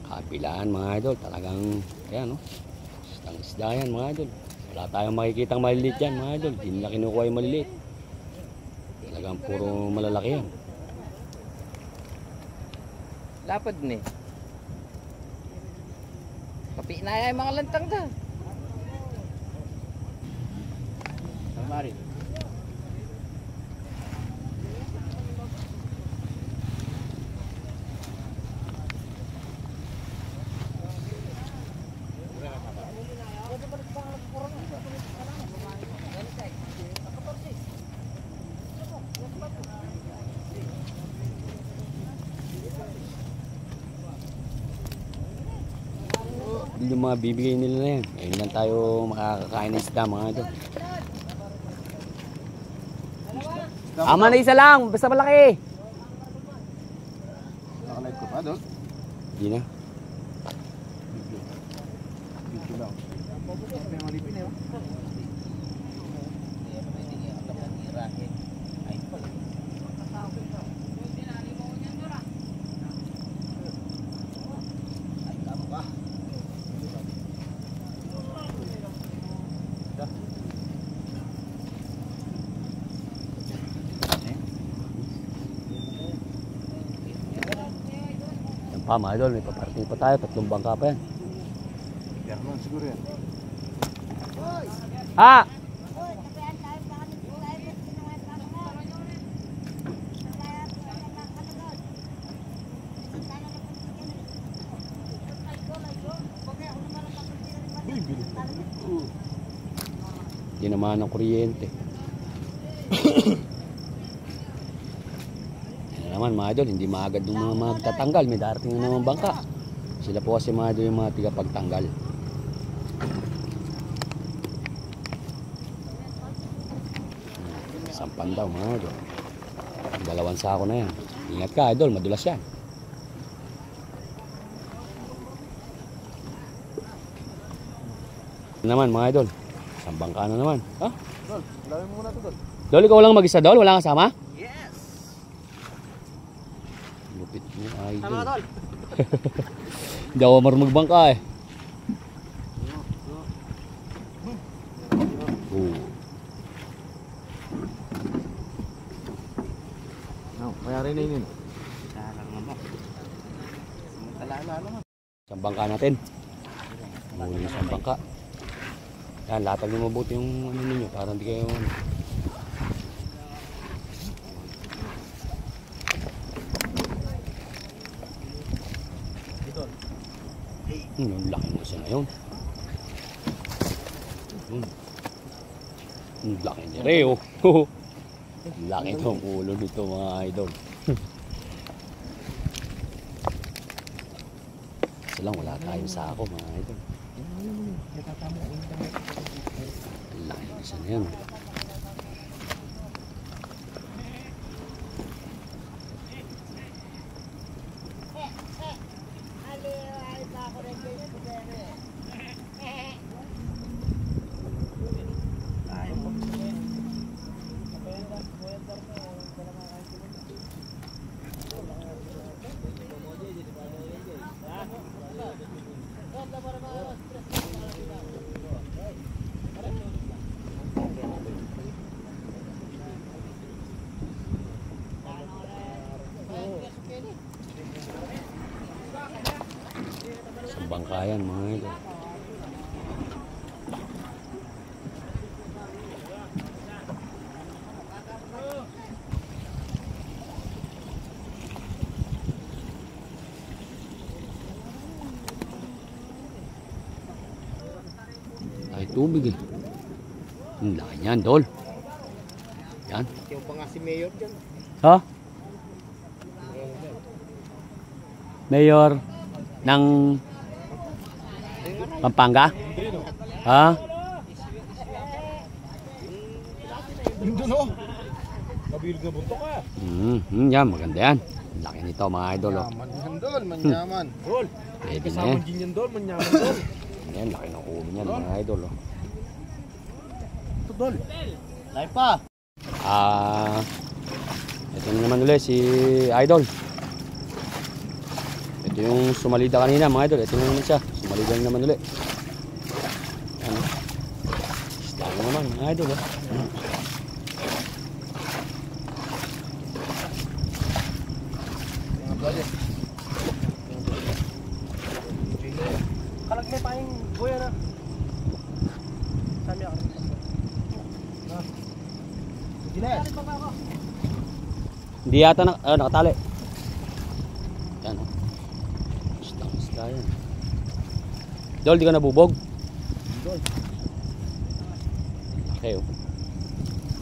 Kapilaan mga idol, talagang yan, no? Isda yan mga idol. Wala tayong makikitang maliliit yan mga idol. Hindi nila kinukuha yung maliliit. Talagang puro malalaki yan. Lapad ni. Kapi na yan mga lantang da. Mari. Yung mga bibigay nila na yan. Ngayon lang tayo makakakain ng isda mga idol. Ama na isa lang, basta malaki. Nakalight ko pa doon? Hindi na. Dito lang. May malipin eh. Mga idol, may paparating pa tayo, 3 bangka pa yan. German siguro yan. Ah! Hindi naman ng kuryente. Naman mga idol, hindi maagad yung mga magtatanggal, may darating na naman bangka. Sila po kasi mga idol yung mga tigapagtanggal. Sampan daw mga idol. 2 sako na yan. Ingat ka idol, madulas yan. Naman mga idol, 1 bangka na naman. Ha? Dol, lawin mo muna ito Dol. Dol, ikaw lang mag-isa Dol? Wala kasama? Lupit mo idol. Tama tol. Hindi ako marunong magbangka eh. No, mayari na yun. Sarang naman. Samantala naman. 1 bangka natin. Muli 1 bangka. Yan, latag nyo mabuti yung ano ninyo para hindi kayo ano. Yung laki mo siya ngayon. Yung laki niya Reo. Laki itong ulo dito mga idol. Kasi lang wala tayong sako mga idol. Laki na siya na yan. Sa bangkayan mga idol. Ay tubig eh. Ang laki niyan Dol. Yan. Yung pa nga si Mayor dyan. Ha? Mayor ng Pampanga? Ha? Yung doon o. Kabilog na buntok ka. Yan, maganda yan. Laki nito mga idol. Oh. Manyaman yan Dol, manyaman. Dol. Pwede na Kasama yan. din yan Dol, manyaman Dol. Yan, laki ng ulo niyan mga idol. Oh. Ito Dol. Lain pa. Ito na naman ulit si Idol. Ito Ito yung sumalida kanina mga idol. Ito naman siya. Sumalida na naman ulit. Ano? Isda na naman mga idol. Oh. Kalag mo tayong buya na. Sami ako. Hindi na. Hindi yata nakatali. Yan o. Isda yan. Dol, di ka nabubog? Dol. Okay o.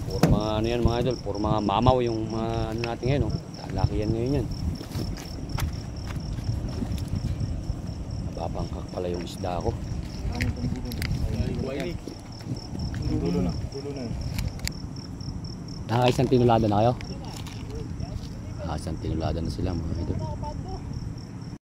Puro mga ano yan mga idol. Puro mga mamaw yung mga ano natin ngayon o. Laki yan ngayon yan. Nababangkak pala yung isda ko. Dulo na. Dulo na. Nakakaisang tinulada na kayo? Nakakaisang tinulada na sila mga idol.